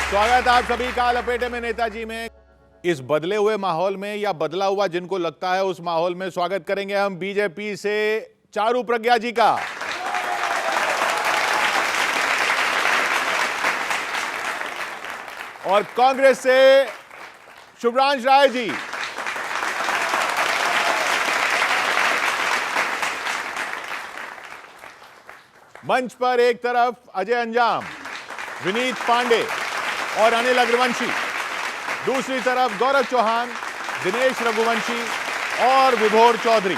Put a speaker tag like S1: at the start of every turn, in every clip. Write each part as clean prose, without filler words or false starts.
S1: स्वागत आप सभी का लपेटे में नेताजी में। इस बदले हुए माहौल में या बदला हुआ जिनको लगता है उस माहौल में स्वागत करेंगे हम बीजेपी से चारू प्रज्ञा जी का। और कांग्रेस से शुभ्रांश राय जी। मंच पर एक तरफ अजय अंजाम, विनीत पांडे और अनिल अग्रवंशी, दूसरी तरफ गौरव चौहान, दिनेश रघुवंशी और विभोर चौधरी।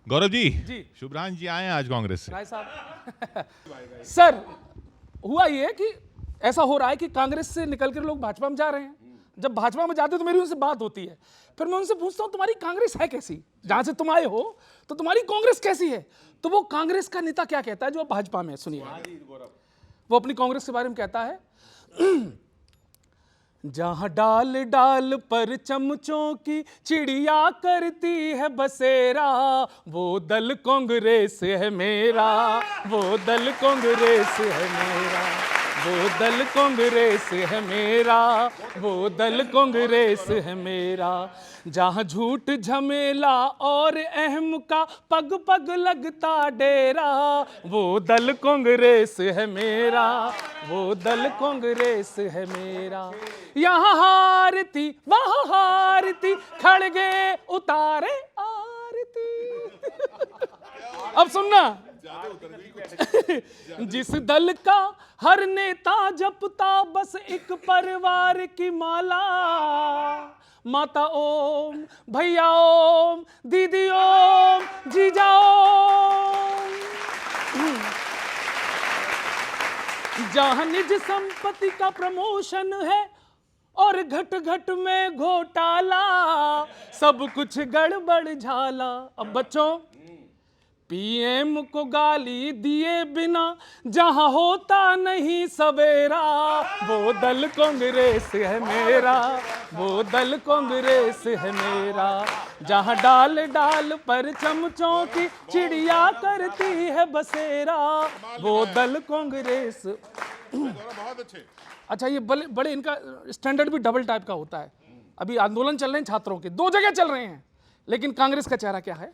S1: गौरव जी, शुभ्रांश जी आए हैं आज कांग्रेस से।
S2: राय साहब सर, हुआ ये कि ऐसा हो रहा है कि कांग्रेस से निकलकर लोग भाजपा में जा रहे हैं। जब भाजपा में जाते हो तो मेरी उनसे बात होती है, फिर मैं उनसे पूछता हूं तुम्हारी कांग्रेस है कैसी, जहां से तुम आए हो तो तुम्हारी कांग्रेस कैसी है। तो वो कांग्रेस का नेता क्या कहता है जो भाजपा में है, सुनिए। वो अपनी कांग्रेस के बारे में कहता है, जहां डाल डाल पर चमचों की चिड़िया करती है बसेरा, वो दल कांग्रेस है मेरा, वो दल कांग्रेस है मेरा, वो दल कांग्रेस है मेरा, वो दल कांग्रेस है मेरा। जहां झूठ झमेला और अहम का पग पग लगता डेरा, वो दल कांग्रेस है मेरा, वो दल कांग्रेस है मेरा। यहाँ हारती वहाँ हारती, खड़गे उतारे आरती। अब सुनना, जिस दल का हर नेता जपता बस एक परिवार की माला, माता ओम, भैया ओम, दीदी ओम, जीजा ओम। जहां निज संपत्ति का प्रमोशन है और घट घट में घोटाला, सब कुछ गड़बड़ झाला। अब बच्चों, पीएम को गाली दिए बिना जहां होता नहीं सवेरा, वो दल कांग्रेस है मेरा, वो दल कांग्रेस है मेरा। जहां डाल डाल पर चमचों की चिड़िया करती है बसेरा, वो दल कांग्रेस।
S1: बहुत अच्छे।
S2: अच्छा, ये बड़े इनका स्टैंडर्ड भी डबल टाइप का होता है। अभी आंदोलन चल रहे हैं छात्रों के, दो जगह चल रहे हैं, लेकिन कांग्रेस का चेहरा क्या है?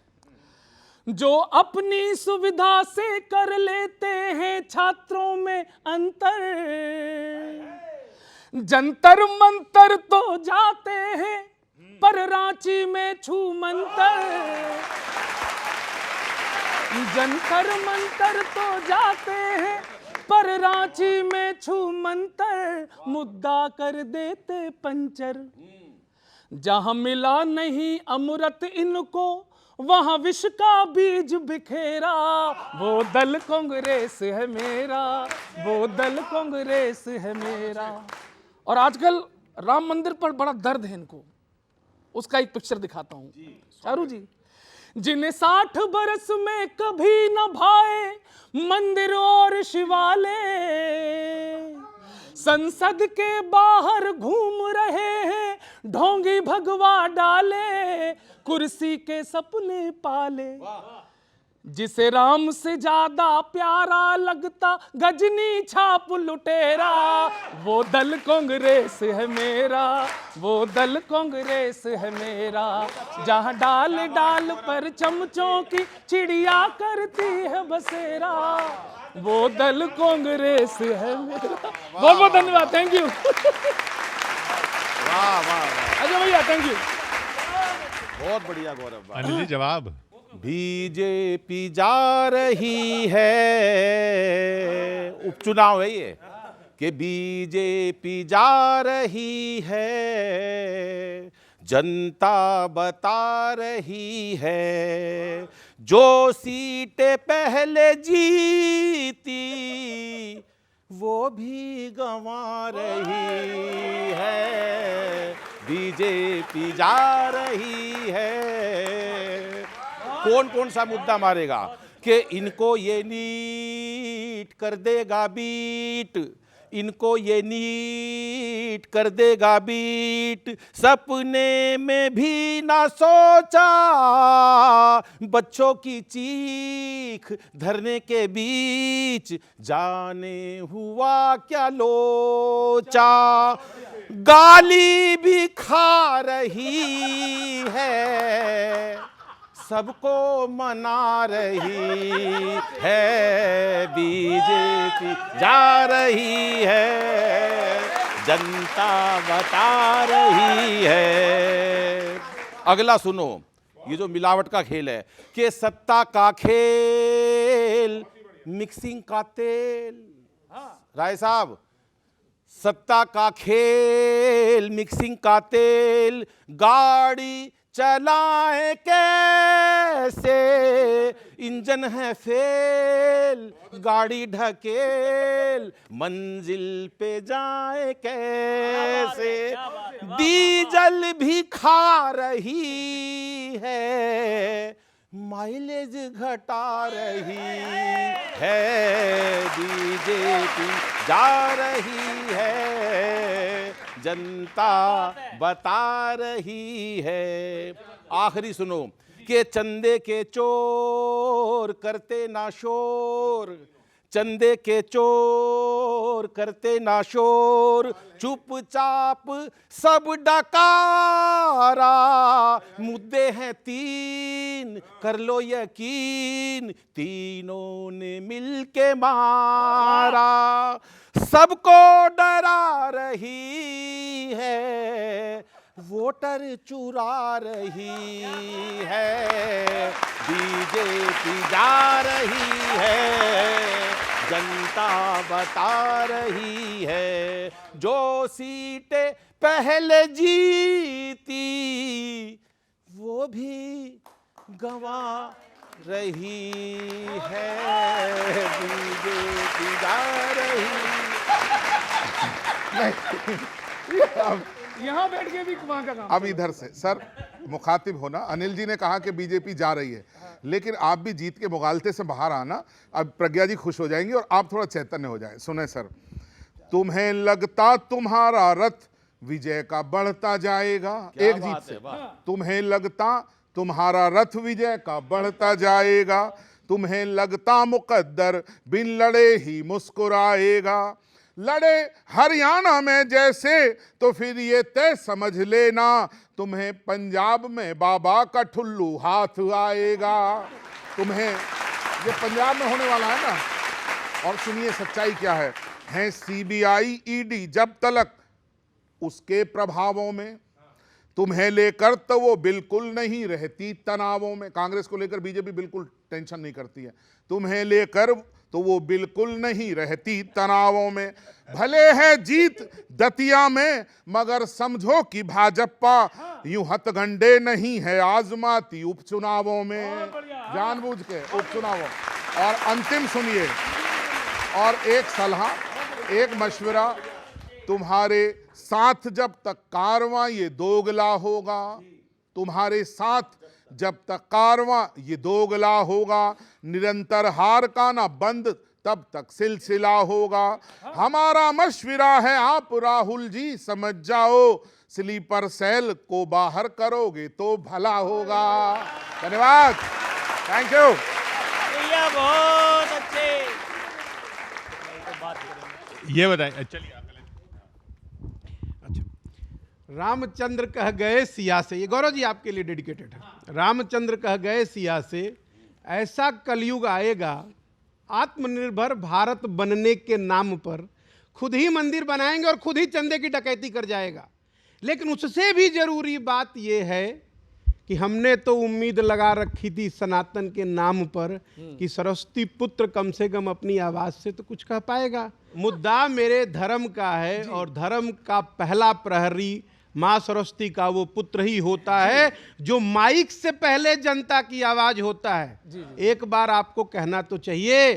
S2: जो अपनी सुविधा से कर लेते हैं छात्रों में अंतर, जंतर मंतर तो जाते हैं पर रांची में छू मंतर, जंतर मंतर तो जाते हैं पर रांची में छू मंतर, मुद्दा कर देते पंचर। जहां मिला नहीं अमृत इनको वहां विष का बीज बिखेरा, वो दल कांग्रेस है मेरा, वो दल कांग्रेस है मेरा। और आजकल राम मंदिर पर बड़ा दर्द है इनको, उसका एक पिक्चर दिखाता हूं चारू जी। जिन्हें 60 बरस में कभी न भाए मंदिर और शिवालय, संसद के बाहर घूम रहे हैं ढोंगी भगवा डाले, कुर्सी के सपने पाले। जिसे राम से ज्यादा प्यारा लगता गजनी छाप लुटेरा, वो दल कांग्रेस है मेरा, वो दल कांग्रेस है मेरा। जहां डाल डाल पर चमचों की चिड़िया करती है बसेरा, वो दल कांग्रेस है मेरा। बहुत बहुत धन्यवाद, थैंक यू।
S1: वाह वाह
S2: अजय भैया, थैंक यू।
S1: बहुत बढ़िया गौरव।
S3: अनिल जी जवाब।
S1: बीजेपी जा रही है, उपचुनाव है ये, कि बीजेपी जा रही है, जनता बता रही है, जो सीटें पहले जीती वो भी गंवा रही है, बीजेपी जा रही है। कौन कौन सा मुद्दा मारेगा कि इनको ये नीट कर देगा बीट,
S3: इनको ये नीट कर देगा बीट, सपने में भी ना सोचा, बच्चों की चीख धरने के बीच जाने हुआ क्या लोचा, गाली भी खा रही है, सबको मना रही है, बीजेपी जा रही है, जनता बता रही है। अगला सुनो, ये जो मिलावट का खेल है कि सत्ता का खेल मिक्सिंग का तेल। राय साहब, सत्ता का खेल मिक्सिंग का तेल, गाड़ी चलाए कैसे, इंजन है फेल, गाड़ी ढकेल, मंजिल पे जाए कैसे, डीजल भी खा रही है, माइलेज घटा रही है, बीजेपी जा रही है, जनता बता रही है। आखिरी सुनो कि चंदे के चोर करते ना शोर, चंदे के चोर करते ना शोर, चुपचाप सब डकारा, मुद्दे हैं तीन कर लो यकीन, तीनों ने मिलके मारा, सबको डरा रही है, वोटर चुरा रही है, बीजेपी जा रही है, जनता बता रही है, जो सीटें पहले जीती वो भी गंवा रही है, बीजेपी जा रही।
S2: यहाँ बैठ के भी वहाँ का काम।
S4: अब इधर से सर मुखातिब होना, अनिल जी ने कहा कि बीजेपी जा रही है, लेकिन आप भी जीत के मुगालते से बाहर आना। अब प्रज्ञा जी खुश हो जाएंगी और आप थोड़ा चैतन्य हो जाए। सुने सर, तुम्हें लगता तुम्हारा रथ विजय का बढ़ता जाएगा, एक जीत से, तुम्हें लगता तुम्हारा रथ विजय का बढ़ता जाएगा, तुम्हें लगता मुकद्दर बिन लड़े ही मुस्कुराएगा, लड़े हरियाणा में जैसे तो फिर ये तय समझ लेना, तुम्हें पंजाब में बाबा का ठुल्लू हाथ आएगा। तुम्हें ये पंजाब में होने वाला है ना। और सुनिए सच्चाई क्या है सीबीआई ईडी जब तलक उसके प्रभावों में, तुम्हें लेकर तो वो बिल्कुल नहीं रहती तनावों में। कांग्रेस को लेकर बीजेपी बिल्कुल टेंशन नहीं करती है, तुम्हें लेकर तो वो बिल्कुल नहीं रहती तनावों में। भले है जीत दतिया में मगर समझो कि भाजपा यूं हथगंडे नहीं है आजमाती उपचुनावों में, जानबूझ के उपचुनावों। और अंतिम सुनिए, और एक सलाह एक मशवरा, तुम्हारे साथ जब तक कारवां ये दोगला होगा, तुम्हारे साथ जब तक कारवां ये दोगला होगा, निरंतर हार का ना बंद तब तक सिलसिला होगा। हमारा मशविरा है आप राहुल जी समझ जाओ, स्लीपर सेल को बाहर करोगे तो भला होगा। धन्यवाद, थैंक यू।
S5: बहुत अच्छे।
S1: ये बताइए, चलिए
S6: रामचंद्र कह गए सिया से, ये गौरव जी आपके लिए डेडिकेटेड है। रामचंद्र कह गए सिया से, ऐसा कलयुग आएगा आत्मनिर्भर भारत बनने के नाम पर खुद ही मंदिर बनाएंगे और खुद ही चंदे की डकैती कर जाएगा। लेकिन उससे भी जरूरी बात यह है कि हमने तो उम्मीद लगा रखी थी सनातन के नाम पर कि सरस्वती पुत्र कम से कम अपनी आवाज से तो कुछ कह पाएगा। मुद्दा मेरे धर्म का है और धर्म का पहला प्रहरी माँ सरस्वती का वो पुत्र ही होता है जो माइक से पहले जनता की आवाज होता है। एक बार आपको कहना तो चाहिए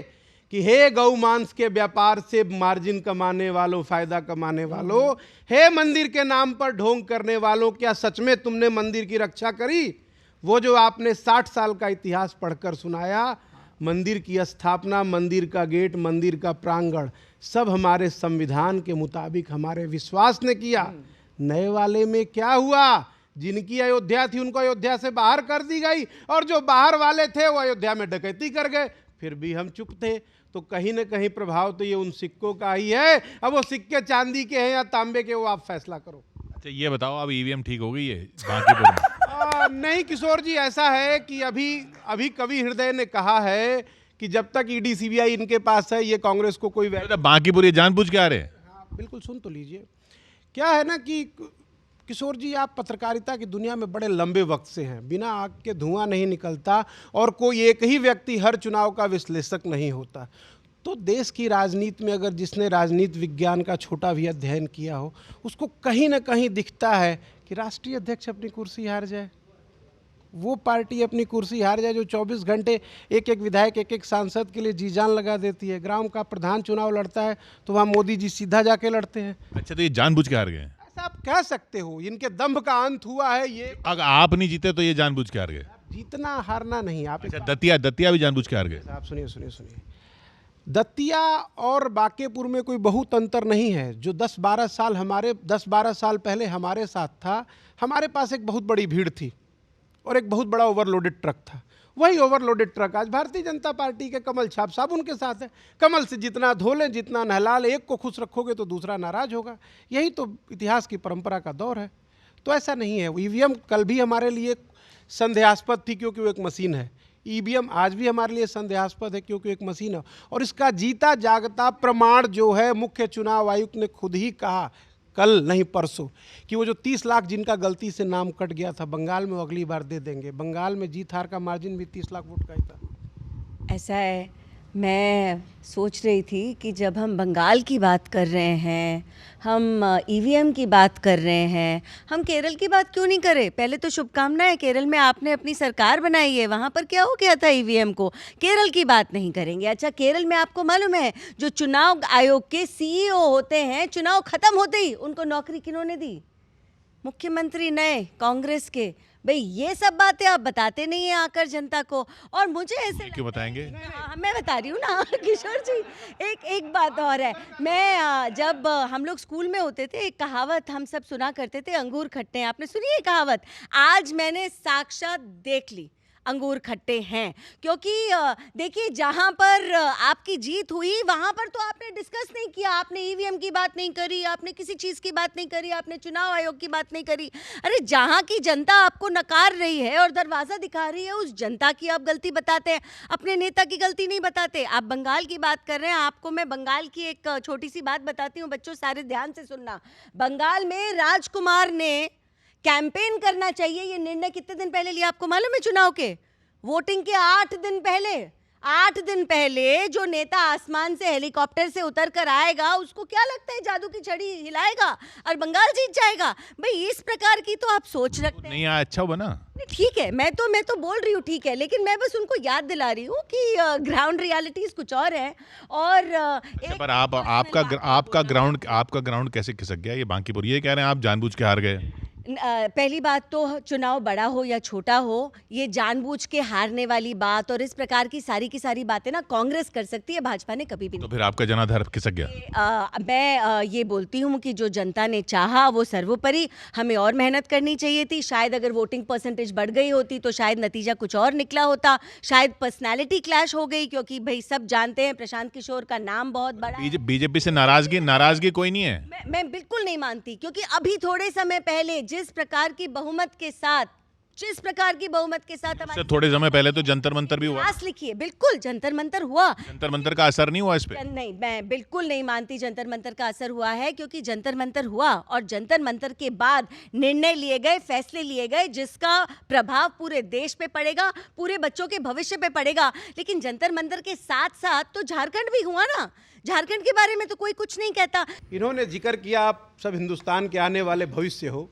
S6: कि हे गौ मांस के व्यापार से मार्जिन कमाने वालों, फायदा कमाने वालों, हे मंदिर के नाम पर ढोंग करने वालों, क्या सच में तुमने मंदिर की रक्षा करी? वो जो आपने 60 साल का इतिहास पढ़कर सुनाया, मंदिर की स्थापना, मंदिर का गेट, मंदिर का प्रांगण सब हमारे संविधान के मुताबिक हमारे विश्वास ने किया। नए वाले में क्या हुआ? जिनकी अयोध्या थी उनको अयोध्या से बाहर कर दी गई, और जो बाहर वाले थे वो अयोध्या में डकैती कर गए। फिर भी हम चुप थे। तो कहीं ना कहीं प्रभाव तो ये उन सिक्कों का ही है। अब वो सिक्के चांदी के हैं या तांबे के, वो आप फैसला करो।
S1: अच्छा ये बताओ, अब ईवीएम ठीक हो गई है बांकीपुर में?
S6: नहीं किशोर जी, ऐसा है कि अभी कवि हृदय ने कहा है कि जब तक ईडी सीबीआई इनके पास है ये कांग्रेस को कोई
S1: मतलब बांकीपुर ये जानबूझ के आ रहे हैं?
S6: हाँ, बिल्कुल सुन तो लीजिए। क्या है ना कि किशोर जी, आप पत्रकारिता की दुनिया में बड़े लंबे वक्त से हैं, बिना आग के धुआं नहीं निकलता, और कोई एक ही व्यक्ति हर चुनाव का विश्लेषक नहीं होता। तो देश की राजनीति में अगर जिसने राजनीति विज्ञान का छोटा भी अध्ययन किया हो, उसको कहीं ना कहीं दिखता है कि राष्ट्रीय अध्यक्ष अपनी कुर्सी हार जाए, वो पार्टी अपनी कुर्सी हार जाए जो 24 घंटे एक एक विधायक, एक एक सांसद के लिए जी जान लगा देती है। ग्राम का प्रधान चुनाव लड़ता है तो वहाँ मोदी जी सीधा जाके लड़ते हैं।
S1: अच्छा तो ये जानबूझ के हार गए?
S6: ऐसा आप कह सकते हो, इनके दंभ का अंत हुआ है। ये
S1: अगर आप नहीं जीते तो ये जानबूझ के हार गए?
S6: जीतना हारना नहीं। आप
S1: अच्छा दतिया भी जानबूझ के हार गए?
S6: आप सुनिए, दतिया और बांकेपुर में कोई बहुत अंतर नहीं है। जो 10-12 साल पहले हमारे साथ था, हमारे पास एक बहुत बड़ी भीड़ थी और एक बहुत बड़ा ओवरलोडेड ट्रक था। वही ओवरलोडेड ट्रक आज भारतीय जनता पार्टी के कमल छाप साबुन के साथ है। कमल से जितना धो लें, जितना नहला लें, एक को खुश रखोगे तो दूसरा नाराज होगा। यही तो इतिहास की परंपरा का दौर है। तो ऐसा नहीं है। ईवीएम कल भी हमारे लिए संदेहास्पद थी क्योंकि वो एक मशीन है। ईवीएम आज भी हमारे लिए संदेहास्पद है क्योंकि एक मशीन है। और इसका जीता जागता प्रमाण जो है, मुख्य चुनाव आयुक्त ने खुद ही कहा कल नहीं परसों कि वो जो 30 लाख जिनका गलती से नाम कट गया था बंगाल में, वो अगली बार दे देंगे। बंगाल में जीत हार का मार्जिन भी 30 लाख वोट का ही था।
S7: ऐसा है, मैं सोच रही थी कि जब हम बंगाल की बात कर रहे हैं, हम ईवीएम की बात कर रहे हैं, हम केरल की बात क्यों नहीं करें? पहले तो शुभकामनाएं, केरल में आपने अपनी सरकार बनाई है, वहाँ पर क्या हो गया था ईवीएम को? केरल की बात नहीं करेंगे। अच्छा, केरल में आपको मालूम है जो चुनाव आयोग के सीईओ होते हैं, चुनाव खत्म होते ही उनको नौकरी किन्होंने दी? मुख्यमंत्री नए कांग्रेस के। भाई ये सब बातें आप बताते नहीं हैं आकर जनता को। और मुझे ऐसे
S1: क्यों बताएंगे?
S7: हाँ, मैं बता रही हूँ ना किशोर जी। एक बात और है, मैं जब हम लोग स्कूल में होते थे, एक कहावत हम सब सुना करते थे, अंगूर खट्टे हैं। आपने सुनी है कहावत? आज मैंने साक्षात देख ली, अंगूर खट्टे हैं। क्योंकि देखिए, जहाँ पर आपकी जीत हुई वहाँ पर तो आपने डिस्कस नहीं किया, आपने ईवीएम की बात नहीं करी, आपने किसी चीज़ की बात नहीं करी, आपने चुनाव आयोग की बात नहीं करी। अरे जहाँ की जनता आपको नकार रही है और दरवाज़ा दिखा रही है, उस जनता की आप गलती बताते हैं, अपने नेता की गलती नहीं बताते। आप बंगाल की बात कर रहे हैं, आपको मैं बंगाल की एक छोटी सी बात बताती हूँ, बच्चों सारे ध्यान से सुनना। बंगाल में राजकुमार ने कैंपेन करना चाहिए, ये निर्णय कितने दिन पहले लिया आपको मालूम है? चुनाव के वोटिंग के 8 दिन पहले। 8 दिन पहले जो नेता आसमान से हेलीकॉप्टर से उतर कर आएगा, उसको क्या लगता है जादू की छड़ी हिलाएगा और बंगाल जीत जाएगा? भाई इस प्रकार की तो आप सोच रखते हैं।
S1: नहीं अच्छा बना।
S7: ठीक है, मैं तो बोल रही हूँ ठीक है, लेकिन मैं बस उनको याद दिला रही हूँ कि ग्राउंड रियलिटीज कुछ और है। और
S1: पर आपका ग्राउंड कैसे खिसक गया? ये बांकीपुर ये कह रहे हैं आप जानबूझ के हार गए?
S7: पहली बात तो चुनाव बड़ा हो या छोटा हो, ये जानबूझ के हारने वाली बात और इस प्रकार की सारी बातें ना कांग्रेस कर सकती है, भाजपा ने कभी भी नहीं।
S1: तो फिर आपका जनाधार खिसक गया?
S7: मैं ये बोलती हूँ कि जो जनता ने चाहा वो सर्वोपरि। हमें और मेहनत करनी चाहिए थी। शायद अगर वोटिंग परसेंटेज बढ़ गई होती तो शायद नतीजा कुछ और निकला होता। शायद पर्सनैलिटी क्लैश हो गई, क्योंकि भाई सब जानते हैं प्रशांत किशोर का नाम बहुत बड़ा है।
S1: बीजेपी से नाराजगी कोई नहीं है?
S7: मैं बिल्कुल नहीं मानती, क्योंकि अभी थोड़े समय पहले जिस प्रकार की बहुमत के साथ हमारे
S1: थोड़े समय पहले तो जंतर मंतर भी हुआ।
S7: लिखिए, बिल्कुल जंतर मंतर हुआ।
S1: जंतर मंतर का असर नहीं हुआ इस पे?
S7: नहीं, मैं बिल्कुल नहीं मानती जंतर मंतर का असर हुआ है, क्योंकि जंतर मंतर हुआ और जंतर मंतर के बाद निर्णय लिए गए, फैसले लिए गए, जिसका प्रभाव पूरे देश पे पड़ेगा, पूरे बच्चों के भविष्य पे पड़ेगा। लेकिन जंतर मंतर के साथ साथ तो झारखंड भी हुआ ना। झारखंड के बारे में तो कोई कुछ नहीं कहता।
S6: इन्होंने जिक्र किया आप सब हिंदुस्तान के आने वाले भविष्य हो।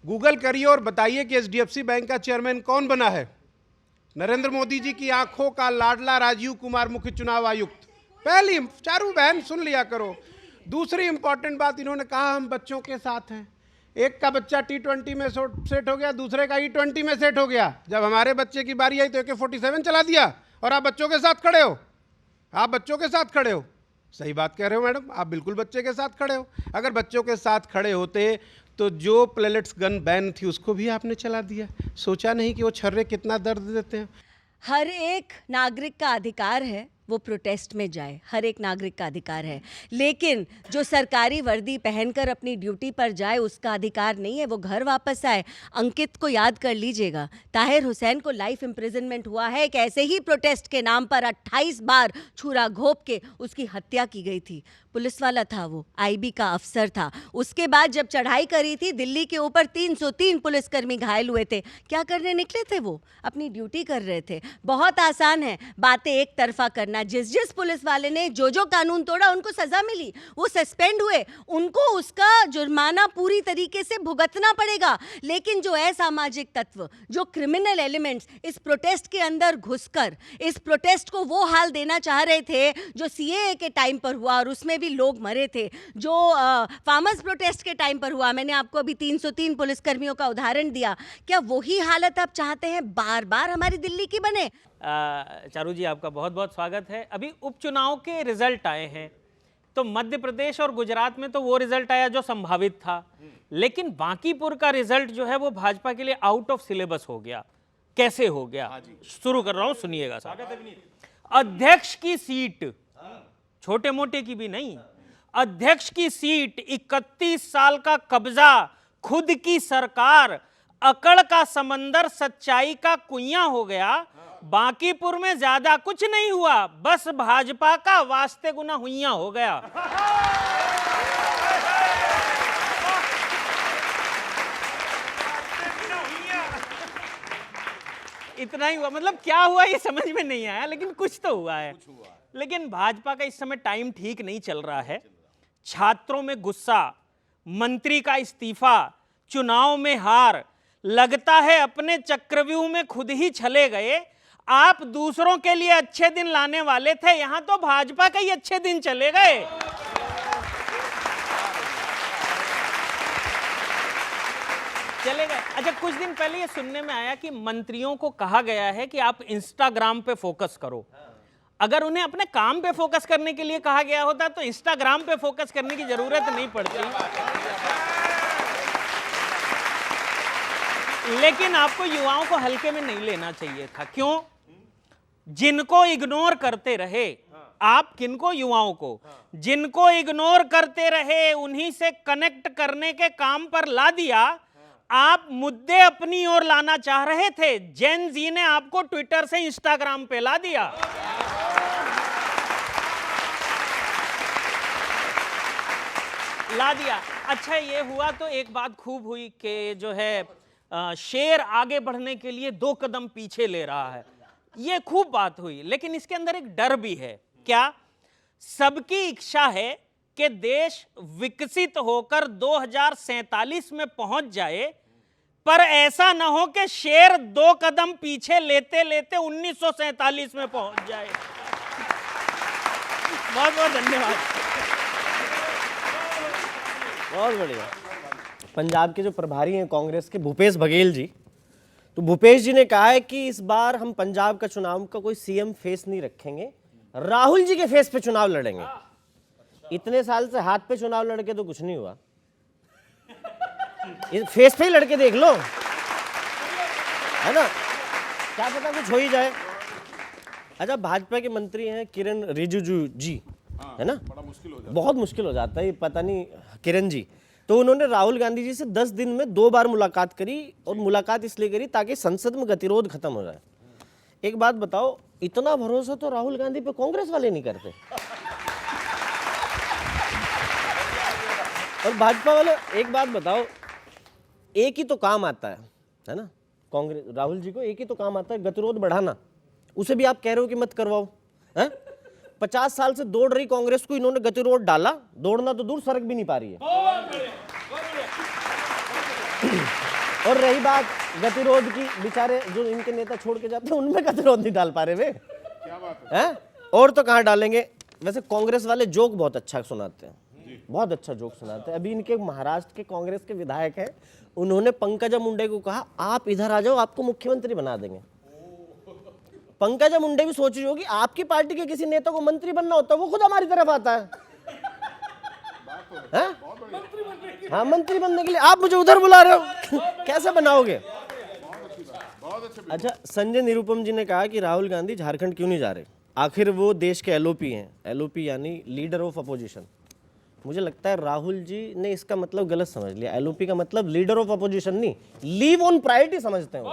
S6: गूगल करिए और बताइए कि एचडीएफसी बैंक का चेयरमैन कौन बना है? नरेंद्र मोदी जी की आंखों का लाडला राजीव कुमार, मुख्य चुनाव आयुक्त। पहली, चारों बहन सुन लिया करो। दूसरी इंपॉर्टेंट बात, इन्होंने कहा हम बच्चों के साथ हैं। एक का बच्चा T20 में सेट हो गया, दूसरे का E20 में सेट हो गया। जब हमारे बच्चे की बारी आई तो AK-47 चला दिया और आप बच्चों के साथ खड़े हो, आप बच्चों के साथ खड़े हो। सही बात कह रहे हो मैडम, आप बिल्कुल बच्चे के साथ खड़े हो। अगर बच्चों के साथ खड़े होते तो जो प्लेलेट्स गन बैन थी उसको भी आपने चला दिया। सोचा नहीं कि वो छर्रे कितना दर्द देते हैं।
S7: हर एक नागरिक का अधिकार है वो प्रोटेस्ट में जाए, हर एक नागरिक का अधिकार है, लेकिन जो सरकारी वर्दी पहनकर अपनी ड्यूटी पर जाए उसका अधिकार नहीं है वो घर वापस आए। अंकित को याद कर लीजिएगा, ताहिर हुसैन को लाइफ इम्प्रिजनमेंट हुआ है कि ऐसे ही प्रोटेस्ट के नाम पर 28 बार छुरा घोंप के उसकी हत्या की गई थी। पुलिस वाला था, वो आईबी का अफसर था। उसके बाद जब चढ़ाई करी थी दिल्ली के ऊपर 303 पुलिसकर्मी घायल हुए थे। क्या करने निकले थे वो? अपनी ड्यूटी कर रहे थे। बहुत आसान है बातें एक तरफा करना। जिस पुलिस वाले ने जो कानून तोड़ा उनको सजा मिली, वो सस्पेंड हुए, उनको उसका जुर्माना पूरी तरीके से भुगतना पड़ेगा। लेकिन जो असामाजिक तत्व, जो क्रिमिनल एलिमेंट्स इस प्रोटेस्ट के अंदर घुसकर इस प्रोटेस्ट को वो हाल देना चाह रहे थे जो सीएए के टाइम पर हुआ और उसमें भी लोग मरे थे, जो फार्मर्स प्रोटेस्ट के टाइम पर हुआ, मैंने आपको अभी 303 पुलिसकर्मियों का उदाहरण दिया, क्या वही हालत आप चाहते हैं बार बार हमारी दिल्ली की बने?
S5: चारू जी, आपका बहुत बहुत स्वागत है। अभी उपचुनाव के रिजल्ट आए हैं, तो मध्य प्रदेश और गुजरात में तो वो रिजल्ट आया जो संभावित था, लेकिन बांकीपुर का रिजल्ट जो है वो भाजपा के लिए आउट ऑफ सिलेबस हो गया। कैसे हो गया? शुरू कर रहा हूं, सुनिएगा साहब। अध्यक्ष की सीट, छोटे मोटे की भी नहीं, अध्यक्ष की सीट, 31 साल का कब्जा, खुद की सरकार, अकड़ का समंदर, सच्चाई का कुइयां हो गया। बांकीपुर में ज्यादा कुछ नहीं हुआ, बस भाजपा का वास्ते गुना हुइया हो गया। इतना ही हुआ, मतलब क्या हुआ ये समझ में नहीं आया, लेकिन कुछ तो हुआ है। लेकिन भाजपा का इस समय टाइम ठीक नहीं चल रहा है। छात्रों में गुस्सा, मंत्री का इस्तीफा, चुनाव में हार, लगता है अपने चक्रव्यूह में खुद ही चले गए। आप दूसरों के लिए अच्छे दिन लाने वाले थे, यहां तो भाजपा के ही अच्छे दिन चले गए। अच्छा, कुछ दिन पहले ये सुनने में आया कि मंत्रियों को कहा गया है कि आप इंस्टाग्राम पे फोकस करो। अगर उन्हें अपने काम पे फोकस करने के लिए कहा गया होता तो इंस्टाग्राम पे फोकस करने की जरूरत नहीं पड़ती। लेकिन आपको युवाओं को हल्के में नहीं लेना चाहिए था। क्यों? जिनको इग्नोर करते रहे आप, किनको? युवाओं को। जिनको इग्नोर करते रहे उन्हीं से कनेक्ट करने के काम पर ला दिया। आप मुद्दे अपनी ओर लाना चाह रहे थे, जेन जी ने आपको ट्विटर से इंस्टाग्राम पे ला दिया। अच्छा, ये हुआ तो एक बात खूब हुई कि जो है शेर आगे बढ़ने के लिए 2 कदम पीछे ले रहा है, ये खूब बात हुई। लेकिन इसके अंदर एक डर भी है। क्या? सबकी इच्छा है कि देश विकसित होकर 2047 में पहुंच जाए, पर ऐसा ना हो कि शेर 2 कदम पीछे लेते लेते 1947 में पहुंच जाए। बहुत बहुत धन्यवाद।
S8: बहुत बढ़िया। पंजाब के जो प्रभारी हैं कांग्रेस के, भूपेश बघेल जी, तो भूपेश जी ने कहा है कि इस बार हम पंजाब का चुनाव का कोई सीएम फेस नहीं रखेंगे, राहुल जी के फेस पे चुनाव लड़ेंगे। इतने साल से हाथ पे चुनाव लड़के तो कुछ नहीं हुआ, फेस पे ही लड़के देख लो, है ना, क्या पता कुछ हो ही जाए। अच्छा, भाजपा के मंत्री हैं किरण रिजिजू जी, है ना, बहुत मुश्किल हो जाता है ये, पता नहीं किरण जी। तो उन्होंने राहुल गांधी जी से 10 दिन में 2 बार मुलाकात करी, और मुलाकात इसलिए करी ताकि संसद में गतिरोध खत्म हो जाए। एक बात बताओ, इतना भरोसा तो राहुल गांधी पे कांग्रेस वाले नहीं करते, और भाजपा वाले, एक बात बताओ, एक ही तो काम आता है ना, कांग्रेस राहुल जी को एक ही तो काम आता है, गतिरोध बढ़ाना। उसे भी आप कह रहे हो कि मत करवाओ, हैं? 50 साल से दौड़ रही कांग्रेस को इन्होंने गतिरोध डाला, दौड़ना तो दूर, सरक भी नहीं पा रही है। और रही बात गतिरोध की, बेचारे जो इनके नेता छोड़ के जाते हैं उनमें गतिरोध नहीं डाल पा रहे वे, क्या बात है? और तो कहाँ डालेंगे। वैसे कांग्रेस वाले जोक बहुत अच्छा सुनाते हैं, बहुत अच्छा जोक सुनाते हैं। अभी इनके महाराष्ट्र के कांग्रेस के विधायक हैं, उन्होंने पंकजा मुंडे को कहा आप इधर आ जाओ, आपको मुख्यमंत्री बना देंगे। पंकजा मुंडे भी सोच रही होगी आपकी पार्टी के किसी नेता को मंत्री बनना होता है वो खुद हमारी तरफ आता है। हाँ, मंत्री बनने के लिए आप मुझे उधर बुला रहे हो कैसे बनाओगे? अच्छा, संजय निरुपम जी ने कहा कि राहुल गांधी झारखंड क्यों नहीं जा रहे, आखिर वो देश के एलओपी हैं। एलओपी यानी लीडर ऑफ अपोजिशन। मुझे लगता है राहुल जी ने इसका मतलब गलत समझ लिया। एलओपी का मतलब लीडर ऑफ अपोजिशन नहीं, लीव ऑन प्रायोरिटी समझते हैं वो,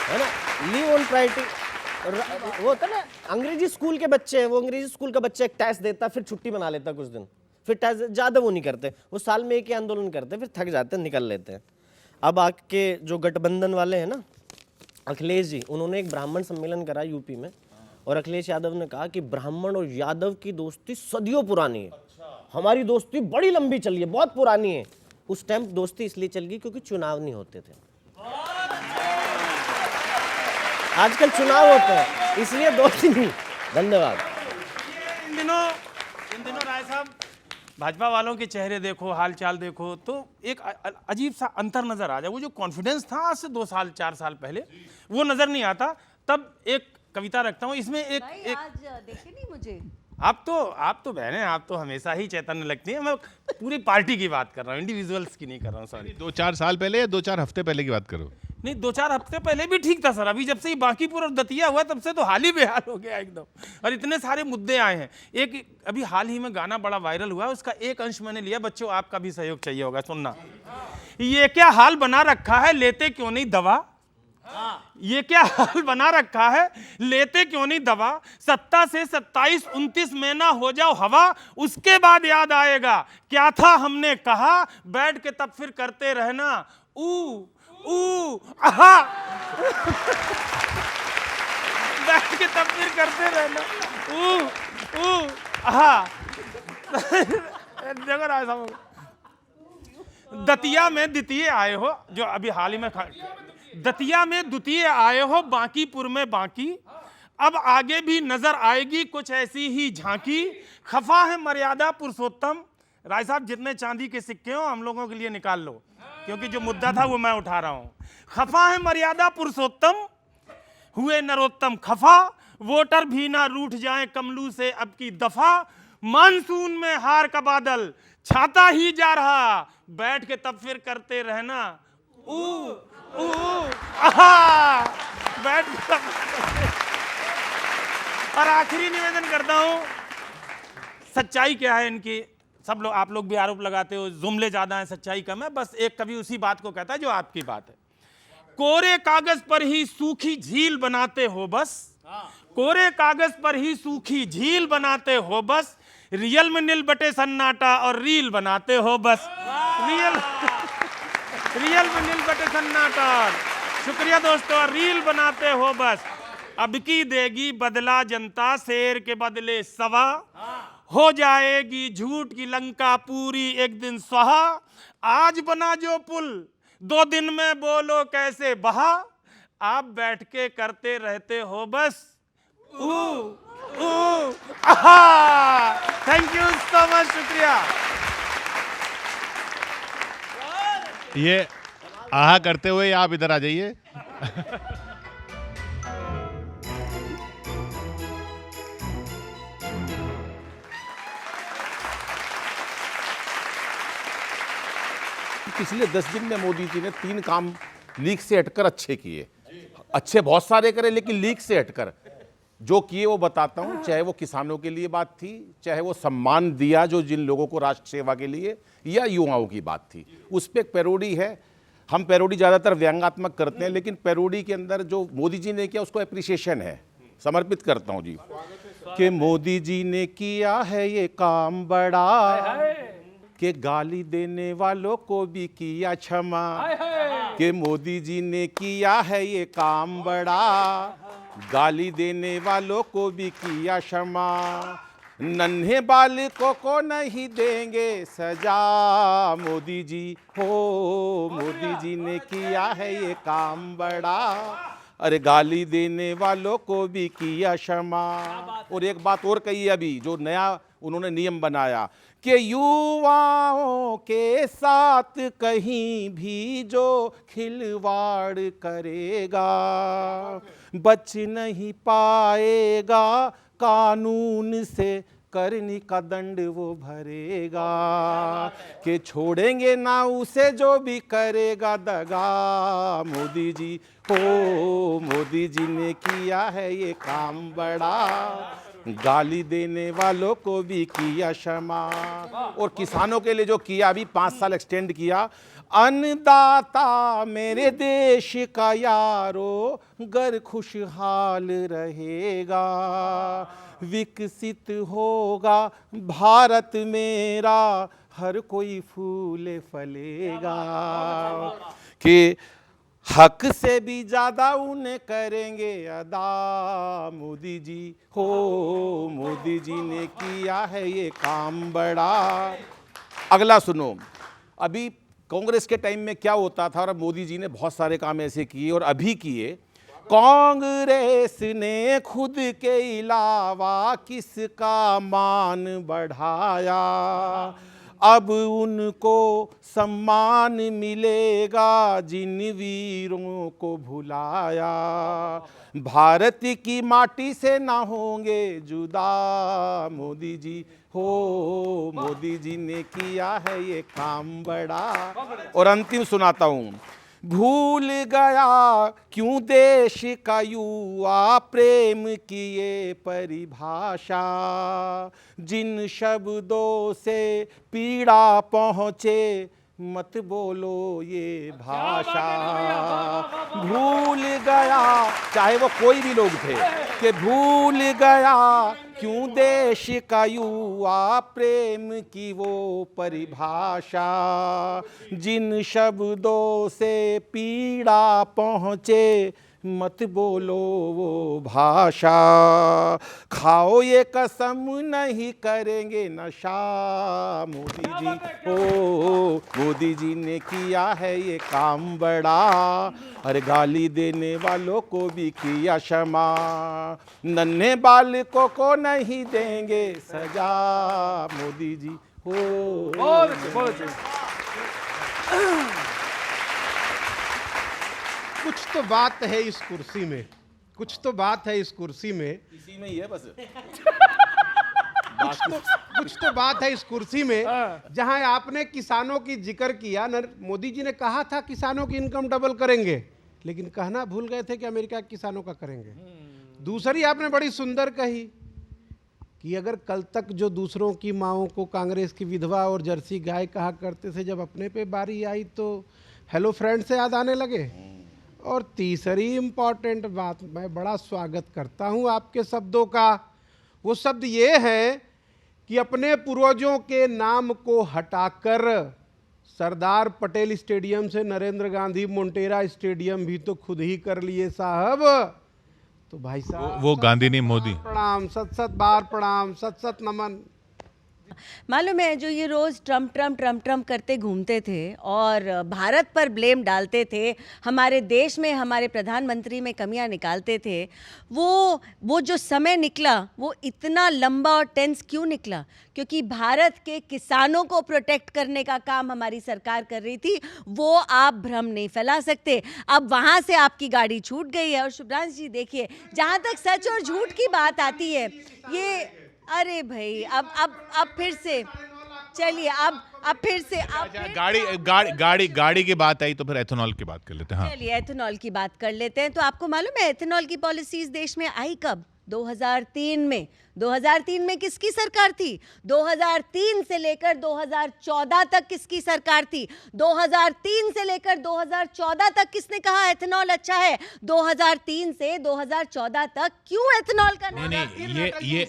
S8: है ना। लीव ऑन प्रायोरिटी वो होता है ना, अंग्रेजी स्कूल के बच्चे हैं, वो अंग्रेजी स्कूल का बच्चा एक टेस्ट देता फिर छुट्टी बना लेता कुछ दिन, फिर टेस्ट ज़्यादा वो नहीं करते, वो साल में एक ही आंदोलन करते फिर थक जाते हैं निकल लेते हैं। अब आपके जो गठबंधन वाले हैं ना, अखिलेश जी, उन्होंने एक ब्राह्मण सम्मेलन करा यूपी में और अखिलेश यादव ने कहा कि ब्राह्मण और यादव की दोस्ती सदियों पुरानी है, हमारी दोस्ती बड़ी लंबी चली है, बहुत पुरानी है। उस टाइम दोस्ती इसलिए चल गई क्योंकि चुनाव नहीं होते थे, आजकल चुनाव होते हैं इसलिए दोस्ती नहीं। धन्यवाद।
S3: इन दिनों राय साहब भाजपा वालों के चेहरे देखो, हालचाल देखो तो एक अजीब सा अंतर नजर आ जाए। वो जो कॉन्फिडेंस था आज से 2 साल 4 साल पहले वो नजर नहीं आता। तब एक कविता रखता हूँ, इसमें एक
S7: आज देखे नहीं मुझे।
S3: आप तो बहने, आप तो हमेशा ही चैतन्य लगती हैं। मैं पूरी पार्टी की बात कर रहा हूँ, इंडिविजुअल्स की नहीं कर रहा हूँ। सॉरी,
S1: 2-4 साल पहले या 2-4 हफ्ते पहले की बात करो?
S3: नहीं, 2-4 हफ्ते पहले भी ठीक था सर। अभी जब से ये बांकीपुर और दतिया हुआ तब से तो हाल ही बेहाल हो गया एकदम, और इतने सारे मुद्दे आए हैं। एक अभी हाल ही में गाना बड़ा वायरल हुआ, उसका एक अंश मैंने लिया, बच्चों आपका भी सहयोग चाहिए होगा, सुनना। ये क्या हाल बना रखा है, लेते क्यों नहीं दवा? ये क्या हाल बना रखा है, लेते क्यों नहीं दवा? 7 से 27 29 में ना हो जाओ हवा, उसके बाद याद आएगा क्या था हमने कहा, बैठ के तब फिर करते रहना ऊ ऊ आहा बैठ के तब फिर करते रहना ऊ ऊ आहा। देखो राय साहब, दतिया में द्वितीय आए हो, जो अभी हाल ही में दतिया में द्वितीय आए हो, बांकीपुर में बाकी, अब आगे भी नजर आएगी कुछ ऐसी ही झांकी। खफा है मर्यादा पुरुषोत्तम। राय साहब, जितने चांदी के सिक्के हो हम लोगों के लिए निकाल लो, क्योंकि जो मुद्दा था वो मैं उठा रहा हूं। खफा है मर्यादा पुरुषोत्तम, हुए नरोत्तम खफा, वोटर भी ना रूठ जाएं कमलू से अब की दफा। मानसून में हार का बादल छाता ही जा रहा, बैठ के तब फिर करते रहना ऊ आहा, बैठ के तब। और आखिरी निवेदन करता हूं, सच्चाई क्या है इनकी, सब लोग, आप लोग भी आरोप लगाते हो जुमले ज्यादा हैं, सच्चाई कम है। बस एक कवि उसी बात को कहता है जो आपकी बात है। कोरे कागज पर ही सूखी झील बनाते हो बस, कोरे कागज पर ही सूखी झील बनाते हो बस, रियल में नील बटे सन्नाटा और रील बनाते हो बस। रियल में नील बटे सन्नाटा, शुक्रिया दोस्तों, रील बनाते हो बस। अब की देगी बदला जनता, शेर के बदले सवा, हो जाएगी झूठ की लंका पूरी एक दिन स्वाहा। आज बना जो पुल 2 दिन में बोलो कैसे बहा, आप बैठ के करते रहते हो बस ऊ ऊ आहा। थैंक यू सो मच, शुक्रिया।
S1: ये आहा करते हुए आप इधर आ जाइए।
S3: पिछले 10 दिन में मोदी जी ने 3 काम लीक से हटकर अच्छे किए। अच्छे बहुत सारे करे, लेकिन लीक से हटकर जो किए वो बताता हूं। चाहे वो किसानों के लिए बात थी, चाहे वो सम्मान दिया जो जिन लोगों को राष्ट्र सेवा के लिए, या युवाओं की बात थी, उस पर एक पैरोडी है। हम पैरोडी ज़्यादातर व्यंग्यात्मक करते हैं, लेकिन पैरोडी के अंदर जो मोदी जी ने किया उसको एप्रिसिएशन है, समर्पित करता हूं जी। कि मोदी जी ने किया है ये काम बड़ा, कि गाली देने वालों को भी किया क्षमा, कि मोदी जी ने किया है ये काम बड़ा, गाली देने वालों को भी किया क्षमा। नन्हे बालकों को नहीं देंगे सजा, मोदी जी हो, मोदी जी ने किया है ये काम बड़ा, अरे गाली देने वालों को भी किया क्षमा। और एक बात और कही अभी, जो नया उन्होंने नियम बनाया कि युवाओं के साथ कहीं भी जो खिलवाड़ करेगा बच नहीं पाएगा, कानून से करनी का दंड वो भरेगा, कि छोड़ेंगे ना उसे जो भी करेगा दगा। मोदी जी हो, मोदी जी ने किया है ये काम बड़ा, गाली देने वालों को भी किया क्षमा। और किसानों के लिए जो किया, अभी 5 साल एक्सटेंड किया। अन्नदाता मेरे देश का यारो, गर खुशहाल रहेगा, विकसित होगा भारत मेरा, हर कोई फूले फलेगा, कि हक से भी ज्यादा उन्हें करेंगे अदा। मोदी जी हो, मोदी जी ने किया है ये काम बड़ा। अगला सुनो, अभी कांग्रेस के टाइम में क्या होता था, और मोदी जी ने बहुत सारे काम ऐसे किए और अभी किए। कांग्रेस ने खुद के अलावा किसका मान बढ़ाया, अब उनको सम्मान मिलेगा जिन वीरों को भुलाया। भारत की माटी से ना होंगे जुदा, मोदी जी हो, मोदी जी ने किया है ये काम बड़ा। और अंतिम सुनाता हूं, भूल गया क्यों देश का युवा प्रेम की ये परिभाषा, जिन शब्दों से पीड़ा पहुँचे मत बोलो ये भाषा। भूल गया, चाहे वो कोई भी लोग थे, कि भूल गया क्यों देश का युवा प्रेम की वो परिभाषा, जिन शब्दों से पीड़ा पहुँचे मत बोलो वो भाषा। खाओ ये कसम नहीं करेंगे नशा, मोदी जी हो, मोदी जी ने किया है ये काम बड़ा, अरे गाली देने वालों को भी किया क्षमा, नन्हे बालकों को नहीं देंगे सजा, मोदी जी हो।
S6: कुछ तो बात है इस कुर्सी में, कुछ तो बात है इस कुर्सी में,
S3: इसी में ही है बस।
S6: कुछ तो बात है इस कुर्सी में, जहां आपने किसानों की जिक्र किया। मोदी जी ने कहा था किसानों की इनकम डबल करेंगे, लेकिन कहना भूल गए थे कि अमेरिका के किसानों का करेंगे। दूसरी आपने बड़ी सुंदर कही कि अगर कल तक जो दूसरों की माओं को कांग्रेस की विधवा और जर्सी गाय कहा करते थे, जब अपने पे बारी आई तो हेलो फ्रेंड से याद आने लगे। और तीसरी इंपॉर्टेंट बात, मैं बड़ा स्वागत करता हूं आपके शब्दों का। वो शब्द ये है कि अपने पूर्वजों के नाम को हटाकर सरदार पटेल स्टेडियम से नरेंद्र गांधी मोटेरा स्टेडियम भी तो खुद ही कर लिए साहब। तो भाई साहब
S9: वो गांधी नहीं, मोदी।
S6: प्रणाम, सत सत बार प्रणाम, सत सत नमन।
S7: मालूम है, जो ये रोज़ ट्रम्प ट्रम्प ट्रम्प ट्रम्प करते घूमते थे और भारत पर ब्लेम डालते थे, हमारे देश में हमारे प्रधानमंत्री में कमियां निकालते थे, वो जो समय निकला वो इतना लंबा और टेंस क्यों निकला? क्योंकि भारत के किसानों को प्रोटेक्ट करने का काम हमारी सरकार कर रही थी। वो आप भ्रम नहीं फैला सकते। अब वहाँ से आपकी गाड़ी छूट गई है। और शुभ्रांश जी देखिए, जहाँ तक सच और झूठ की बात आती है, ये अरे भाई अब फिर से चलिए, अब फिर से
S9: गाड़ी की बात आई तो फिर एथेनॉल की बात कर लेते हैं। हाँ,
S7: चलिए एथेनॉल की बात कर लेते हैं। तो आपको मालूम है एथेनॉल की पॉलिसीज देश में आई कब? 2003 में। 2003 में किसकी सरकार थी? 2003 से लेकर 2014 तक किसकी सरकार थी? 2003 से लेकर 2014 तक किसने कहा एथेनॉल अच्छा है? 2003 से 2014 तक क्यों एथेनॉल का नाम?
S9: ये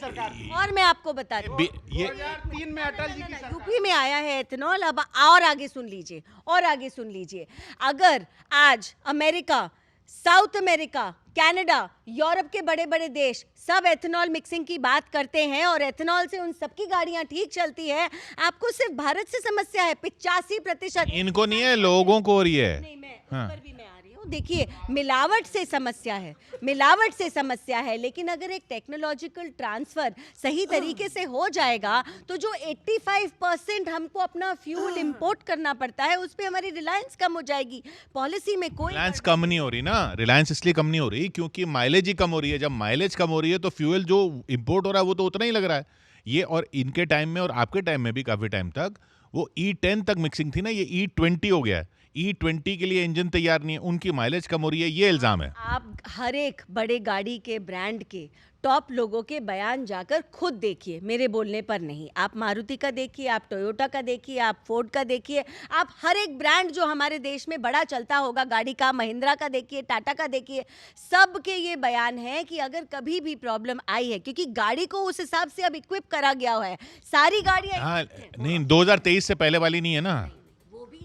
S7: और मैं आपको बताती हूँ,
S6: 2003 में अटल जी की सरकार,
S7: यूपी में आया है एथेनॉल। अब और आगे सुन लीजिए, और आगे सुन लीजिए। अगर आज America, south America, Canada, Europe के बड़े बड़े देश सब एथेनॉल मिक्सिंग की बात करते हैं और एथेनॉल से उन सबकी गाड़ियां ठीक चलती है, आपको सिर्फ भारत से समस्या है। 85%
S9: इनको नहीं है, लोगों को हो रही है।
S7: नहीं, मैं उस पर भी मैं आ रही हूँ, देखिए, मिलावट से समस्या है, मिलावट से समस्या है, लेकिन अगर एक टेक्नोलॉजिकल ट्रांसफर सही तरीके से हो जाएगा तो जो 85% हमको अपना फ्यूल इंपोर्ट करना पड़ता है उस पे हमारी रिलायंस कम हो जाएगी। पॉलिसी में कोई
S9: रिलायंस कम नहीं हो रही ना, रिलायंस इसलिए कम नहीं हो रही क्योंकि माइलेज ही कम हो रही है। जब माइलेज कम हो रही है तो फ्यूल जो इंपोर्ट हो रहा है वो तो उतना ही लग रहा है। ये और इनके टाइम में और आपके टाइम में भी काफी टाइम तक वो E10 तक मिक्सिंग थी ना, ये E20 हो गया है। E20 के लिए इंजन तैयार नहीं है, उनकी माइलेज कम हो रही है, ये इल्जाम है।
S7: आप हर एक बड़े गाड़ी के ब्रांड के टॉप लोगों के बयान जाकर खुद देखिए, मेरे बोलने पर नहीं। आप मारुति का देखिए, आप टोयोटा का देखिए, आप फोर्ड का देखिए, आप हर एक ब्रांड जो हमारे देश में बड़ा चलता होगा गाड़ी का, महिंद्रा का देखिए, टाटा का देखिए, सबके ये बयान है कि अगर कभी भी प्रॉब्लम आई है, क्योंकि गाड़ी को उस हिसाब से अब इक्विप करा गया है, सारी गाड़ियां
S9: हाँ, नहीं 2023 से पहले वाली नहीं है ना।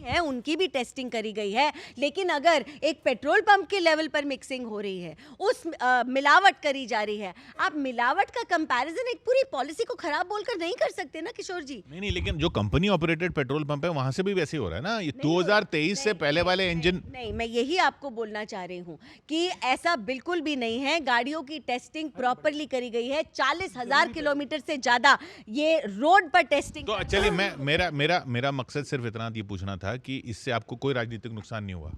S7: है, उनकी भी टेस्टिंग करी गई है। लेकिन अगर एक पेट्रोल पंप के लेवल पर मिक्सिंग हो रही है, उस मिलावट करी जा रही है, आप मिलावट का कंपैरिजन एक पूरी पॉलिसी को खराब बोलकर नहीं कर सकते ना किशोर जी।
S9: नहीं, लेकिन जो कंपनी ऑपरेटेड पेट्रोल पंप है वहां से भी वैसे ही हो रहा है ना। ये 2023 से पहले वाले इंजन
S7: नहीं, मैं यही आपको बोलना चाह रही हूँ कि ऐसा बिल्कुल भी नहीं है। गाड़ियों की टेस्टिंग प्रॉपरली करी गई है। 40,000 किलोमीटर से ज्यादा ये रोड पर टेस्टिंग।
S9: तो चलिए, मेरा मकसद सिर्फ इतना ये पूछना था कि इससे आपको कोई राजनीतिक नुकसान नहीं हुआ।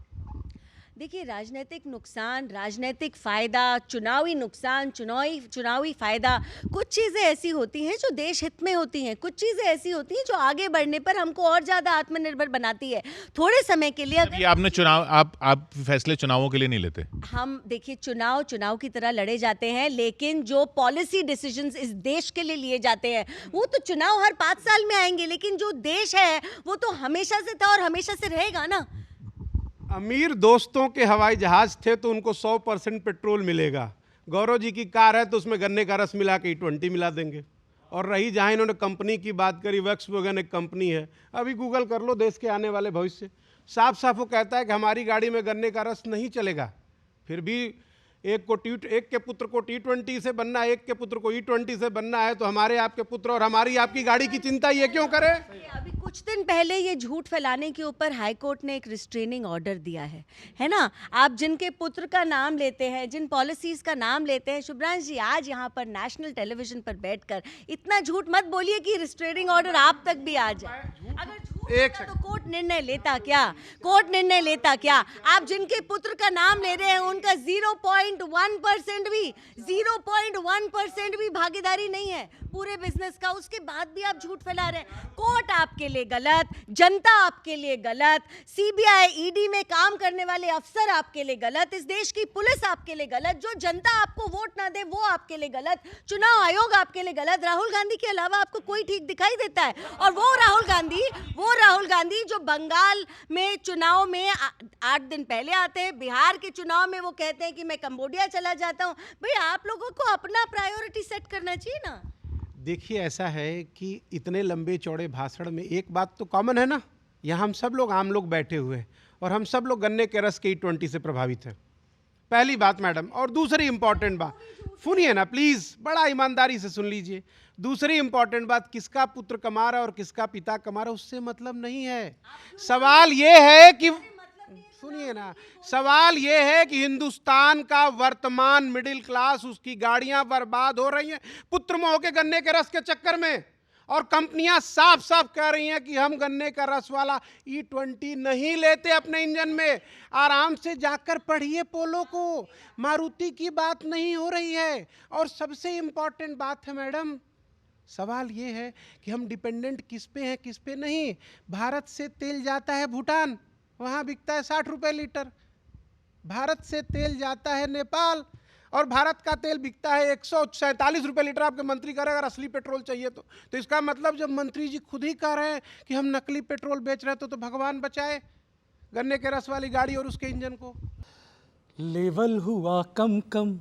S7: देखिए, राजनीतिक नुकसान, राजनीतिक फायदा, चुनावी नुकसान, चुनावी फायदा, कुछ चीज़ें ऐसी होती हैं जो देश हित में होती हैं, कुछ चीज़ें ऐसी होती हैं जो आगे बढ़ने पर हमको और ज़्यादा आत्मनिर्भर बनाती है। थोड़े समय के लिए
S9: ये आपने चुनाव आप फैसले चुनावों के लिए नहीं लेते।
S7: हम देखिए, चुनाव की तरह लड़े जाते हैं, लेकिन जो पॉलिसी डिसीजंस इस देश के लिए लिए जाते हैं वो तो चुनाव हर 5 साल में आएंगे, लेकिन जो देश है वो तो हमेशा से था और हमेशा से रहेगा ना।
S6: अमीर दोस्तों के हवाई जहाज थे तो उनको 100% पेट्रोल मिलेगा। गौरव जी की कार है तो उसमें गन्ने का रस मिला के E20 मिला देंगे। और रही जहाँ इन्होंने कंपनी की बात करी, वॉक्सवैगन एक कंपनी है, अभी गूगल कर लो देश के आने वाले भविष्य, साफ साफ वो कहता है कि हमारी गाड़ी में गन्ने का रस नहीं चलेगा। फिर भी एक के पुत्र को T20 से बनना है, एक के पुत्र को E20 से बनना है, तो हमारे आपके पुत्र और हमारी आपकी गाड़ी की चिंता ये क्यों करें?
S7: अभी कुछ दिन पहले ये झूठ फैलाने के ऊपर हाई कोर्ट ने एक रिस्ट्रेनिंग ऑर्डर दिया है ना। आप जिनके पुत्र का नाम लेते हैं, जिन पॉलिसीज का नाम लेते हैं, शुभ्रांश जी आज यहाँ पर नेशनल टेलीविजन पर बैठकर इतना झूठ मत बोलिए कि रिस्ट्रेनिंग ऑर्डर आप तक भी आ जाए। अगर झूठ होता तो कोर्ट निर्णय लेता क्या? कोर्ट निर्णय लेता क्या? आप जिनके पुत्र का नाम ले रहे हैं उनका 0.1% भी भागीदारी नहीं है पूरे बिजनेस का, उसके बाद भी आप झूठ फैला रहे हैं। कोर्ट आपके लिए गलत, जनता आपके लिए गलत, CBI ED में काम करने वाले अफसर आपके लिए गलत, इस देश की पुलिस आपके लिए गलत, जो जनता आपको वोट ना दे वो आपके लिए गलत, चुनाव आयोग आपके लिए गलत। राहुल गांधी के अलावा आपको कोई ठीक दिखाई देता है? और वो राहुल गांधी जो बंगाल में चुनाव में 8 दिन पहले आते हैं, बिहार के चुनाव में वो कहते हैं कि मैं कंबोडिया चला जाता हूं। भाई आप लोगों को अपना प्रायोरिटी सेट करना चाहिए ना।
S6: देखिए, ऐसा है कि इतने लंबे चौड़े भाषण में एक बात तो कॉमन है ना, यहाँ हम सब लोग आम लोग बैठे हुए हैं और हम सब लोग गन्ने के रस के E20 से प्रभावित हैं। पहली बात मैडम। और दूसरी इंपॉर्टेंट बात सुनिए ना प्लीज़, बड़ा ईमानदारी से सुन लीजिए। दूसरी इंपॉर्टेंट बात, किसका पुत्र कमा रहा है और किसका पिता कमा रहा है उससे मतलब नहीं है। सवाल ये है कि सुनिए ना, सवाल ये है कि हिंदुस्तान का वर्तमान मिडिल क्लास, उसकी गाड़ियां बर्बाद हो रही हैं पुत्र मोह के गन्ने के रस के चक्कर में, और कंपनियां साफ साफ कह रही हैं कि हम गन्ने का रस वाला E20 नहीं लेते अपने इंजन में। आराम से जाकर पढ़िए पोलो को, मारुति की बात नहीं हो रही है। और सबसे इंपॉर्टेंट बात है मैडम, सवाल ये है कि हम डिपेंडेंट किस पे हैं किस पे नहीं। भारत से तेल जाता है भूटान, वहाँ बिकता है 60 रुपये लीटर। भारत से तेल जाता है नेपाल और भारत का तेल बिकता है 147 रुपये लीटर। आपके मंत्री कह रहे हैं अगर असली पेट्रोल चाहिए तो इसका मतलब जब मंत्री जी खुद ही कह रहे हैं कि हम नकली पेट्रोल बेच रहे हैं तो भगवान बचाए गन्ने के रस वाली गाड़ी और उसके इंजन को।
S2: लेवल हुआ कम कम,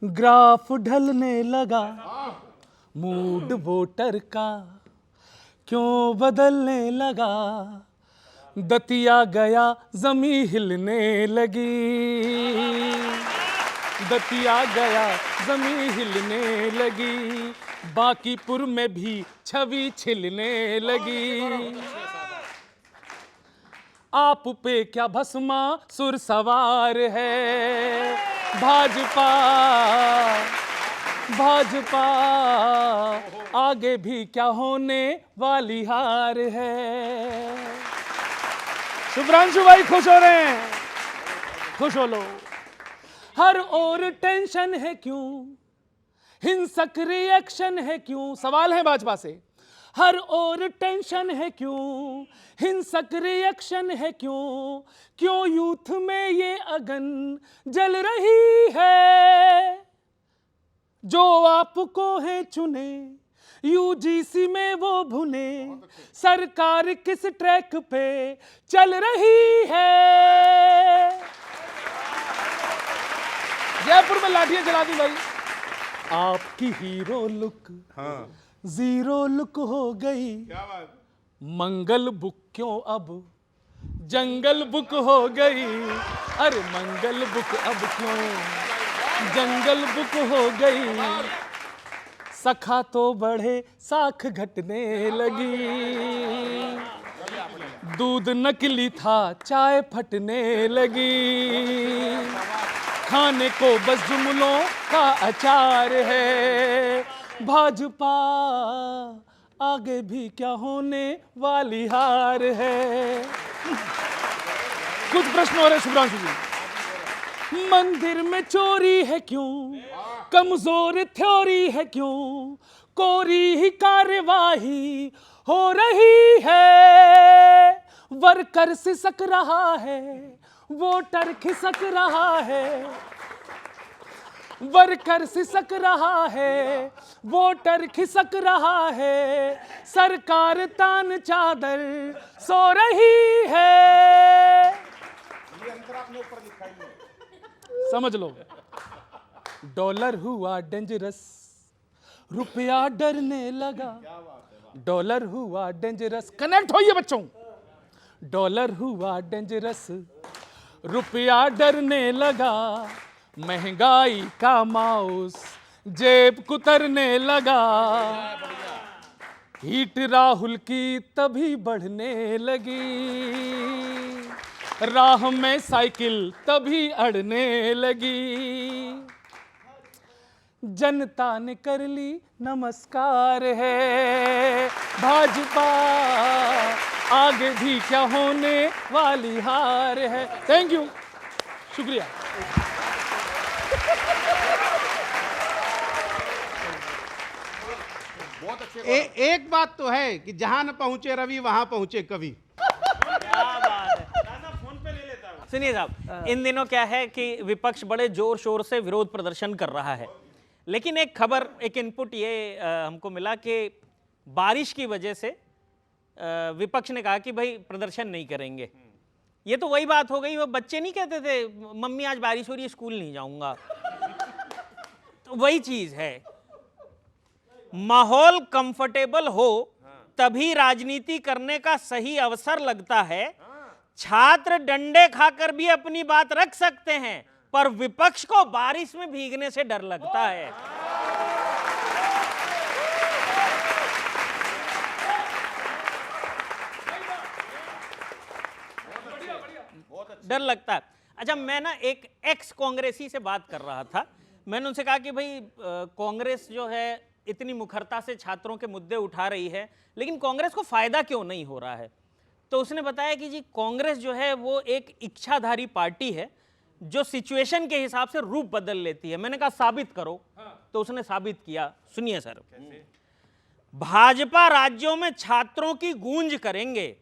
S2: ग्राफ ढलने लगा, मूड वोटर का क्यों बदलने लगा, दतिया गया जमी हिलने लगी, दतिया गया जमी हिलने लगी, बांकीपुर में भी छवि छिलने लगी। आप पे क्या भस्मा सुर सवार है। भाजपा भाजपा आगे भी क्या होने वाली हार है। शुभ्रांशु भाई खुश हो रहे हैं, खुश हो लो। हर ओर टेंशन है क्यों, हिंसक रिएक्शन है क्यों, सवाल है भाजपा से। हर ओर टेंशन है क्यों, हिंसक रिएक्शन है क्यों, क्यों यूथ में ये अगन जल रही है। जो आपको है चुने यूजीसी में वो भुने, सरकार किस ट्रैक पे चल रही है। जयपुर में लाठियां चला दी भाई। आपकी हीरो लुक जीरो लुक हो गई। क्या बात? मंगल बुक क्यों अब जंगल बुक हो गई। अरे मंगल बुक अब क्यों जंगल बुक हो गई। सखा तो बढ़े साख घटने लगी। दूध नकली था चाय फटने लगी। खाने को बस जुमलों का अचार है। भाजपा आगे भी क्या होने वाली हार है। कुछ प्रश्न हो रहे शुभ्रांशु जी। मंदिर में चोरी है क्यों, कमजोर थ्योरी है क्यों, कोरी ही कार्यवाही हो रही है। वर्कर सिसक रहा है, वोटर खिसक रहा है। वर्कर सिसक रहा है, वोटर खिसक रहा है। सरकार तान चादर सो रही है। समझ लो। डॉलर हुआ डेंजरस, रुपया डरने लगा। डॉलर हुआ डेंजरस, कनेक्ट होइए बच्चों। डॉलर हुआ डेंजरस, रुपया डरने लगा। महंगाई का माउस जेब कुतरने लगा। हीट राहुल की तभी बढ़ने लगी। राह में साइकिल तभी अड़ने लगी। जनता ने कर ली नमस्कार है। भाजपा आगे भी क्या होने वाली हार है। थैंक यू, शुक्रिया।
S6: एक बात तो है कि जहां न पहुंचे रवि वहां पहुंचे कवि।
S5: क्या बात है। सुनिए साहब, इन दिनों क्या है कि विपक्ष बड़े जोर शोर से विरोध प्रदर्शन कर रहा है, लेकिन एक खबर, एक इनपुट ये हमको मिला कि बारिश की वजह से विपक्ष ने कहा कि भाई प्रदर्शन नहीं करेंगे। ये तो वही बात हो गई, वो बच्चे नहीं कहते थे मम्मी आज बारिश हो रही है स्कूल नहीं जाऊंगा। तो वही चीज है, माहौल कंफर्टेबल हो तभी राजनीति करने का सही अवसर लगता है। छात्र डंडे खाकर भी अपनी बात रख सकते हैं, पर विपक्ष को बारिश में भीगने से डर लगता है। डर लगता है। अच्छा, मैं ना एक एक्स कांग्रेसी से बात कर रहा था। मैंने उनसे कहा कि भाई कांग्रेस जो है इतनी मुखरता से छात्रों के मुद्दे उठा रही है, लेकिन कांग्रेस को फायदा क्यों नहीं हो रहा है। तो उसने बताया कि जी कांग्रेस जो है वो एक इच्छाधारी पार्टी है जो सिचुएशन के हिसाब से रूप बदल लेती है। मैंने कहा साबित करो। तो उसने साबित किया, सुनिए सर। भाजपा राज्यों में छात्रों की गूंज करेंगे,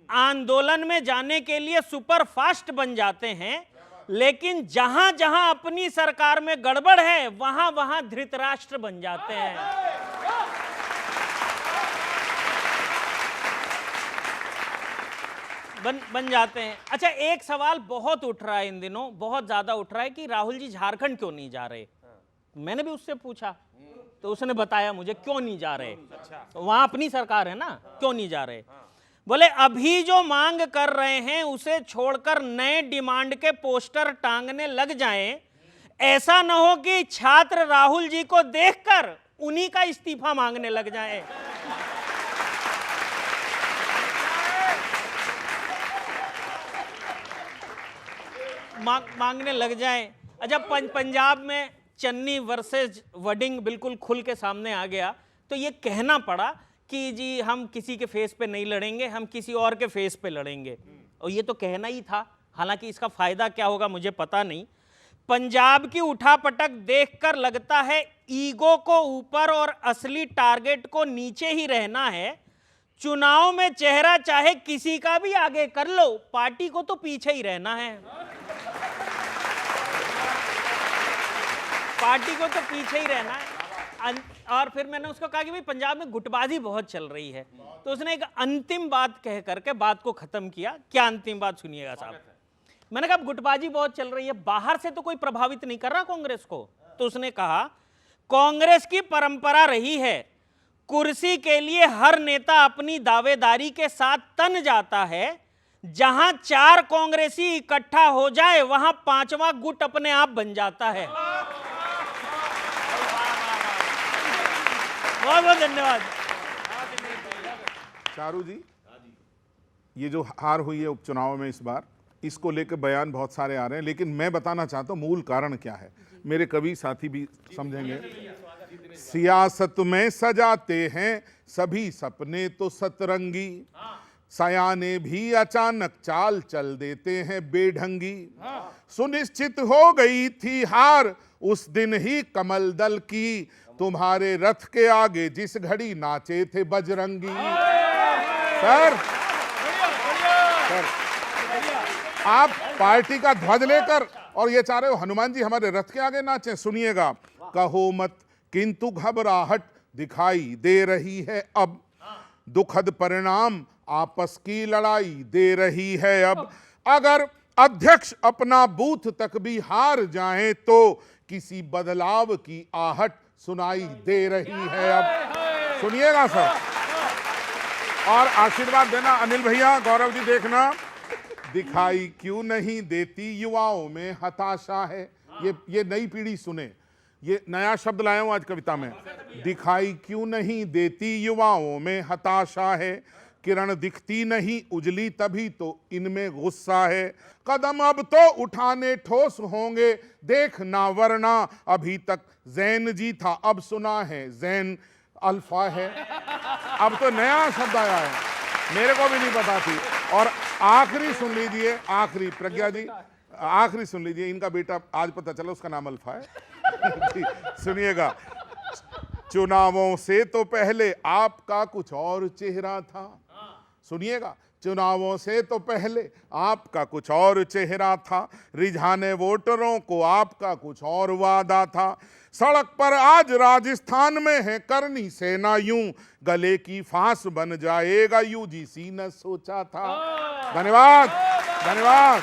S5: आंदोलन में जाने के लिए सुपर फास्ट बन जाते हैं, लेकिन जहां जहां अपनी सरकार में गड़बड़ है वहां वहां धृतराष्ट्र बन जाते हैं। बन जाते हैं। अच्छा, एक सवाल बहुत उठ रहा है इन दिनों, बहुत ज्यादा उठ रहा है कि राहुल जी झारखंड क्यों नहीं जा रहे। मैंने भी उससे पूछा तो उसने बताया मुझे क्यों नहीं जा रहे। वहां अपनी सरकार है ना, क्यों नहीं जा रहे। बोले अभी जो मांग कर रहे हैं उसे छोड़कर नए डिमांड के पोस्टर टांगने लग जाएं, ऐसा न हो कि छात्र राहुल जी को देखकर उन्हीं का इस्तीफा मांगने लग जाएं। मांगने लग जाएं। अच्छा, पंजाब में चन्नी वर्सेस वडिंग बिल्कुल खुल के सामने आ गया, तो ये कहना पड़ा कि जी हम किसी के फेस पे नहीं लड़ेंगे, हम किसी और के फेस पे लड़ेंगे, और ये तो कहना ही था। हालांकि इसका फायदा क्या होगा मुझे पता नहीं। पंजाब की उठापटक देखकर लगता है ईगो को ऊपर और असली टारगेट को नीचे ही रहना है। चुनाव में चेहरा चाहे किसी का भी आगे कर लो, पार्टी को तो पीछे ही रहना है। पार्टी को तो पीछे ही रहना है। और फिर मैंने उसको कहा कि भाई पंजाब में गुटबाजी बहुत चल रही है, तो उसने एक अंतिम बात कह करके बात को खत्म किया। क्या अंतिम बात सुनिएगा साहब। मैंने कहा गुटबाजी बहुत चल रही है, बाहर से तो कोई प्रभावित नहीं कर रहा कांग्रेस को। तो उसने कहा कांग्रेस की परंपरा रही है, कुर्सी के लिए हर नेता अपनी दावेदारी के साथ तन जाता है। जहां 4 कांग्रेसी इकट्ठा हो जाए वहां 5वां गुट अपने आप बन जाता है। बहुत बहुत धन्यवाद।
S4: चारू जी, ये जो हार हुई है उपचुनाव में इस बार, इसको लेकर बयान बहुत सारे आ रहे हैं, लेकिन मैं बताना चाहता हूं मूल कारण क्या है। मेरे कवि साथी भी समझेंगे। सियासत में सजाते हैं सभी सपने तो सतरंगी, सयाने भी अचानक चाल चल देते हैं बेढंगी। सुनिश्चित हो गई थी हार उस दिन ही कमल दल की, तुम्हारे रथ के आगे जिस घड़ी नाचे थे बजरंगी। सर आप पार्टी का ध्वज लेकर और ये चाह रहे हो हनुमान जी हमारे रथ के आगे नाचे। सुनिएगा, कहो मत किंतु घबराहट दिखाई दे रही है अब, दुखद परिणाम आपस की लड़ाई दे रही है अब। अगर अध्यक्ष अपना बूथ तक भी हार जाएं तो किसी बदलाव की आहट सुनाई दे रही है अब। सुनिएगा सर, और आशीर्वाद देना अनिल भैया, गौरव जी देखना, दिखाई क्यों नहीं देती युवाओं में हताशा है। ये नई पीढ़ी सुने, ये नया शब्द लाया हूं आज कविता में। दिखाई क्यों नहीं देती युवाओं में हताशा है, किरण दिखती नहीं उजली तभी तो इनमें गुस्सा है। कदम अब तो उठाने ठोस होंगे देखना, वरना अभी तक जैन जी था अब सुना है जैन अल्फा है। अब तो नया शब्द आया है, मेरे को भी नहीं पता थी। और आखिरी सुन लीजिए, आखिरी प्रज्ञा जी आखिरी सुन लीजिए, इनका बेटा आज पता चला उसका नाम अल्फा है। सुनिएगा, चुनावों से तो पहले आपका कुछ और चेहरा था। सुनिएगा, चुनावों से तो पहले आपका कुछ और चेहरा था, रिझाने वोटरों को आपका कुछ और वादा था। सड़क पर आज राजस्थान में है करनी सेना यूं, गले की फांस बन जाएगा यूजीसी न सोचा था। धन्यवाद धन्यवाद।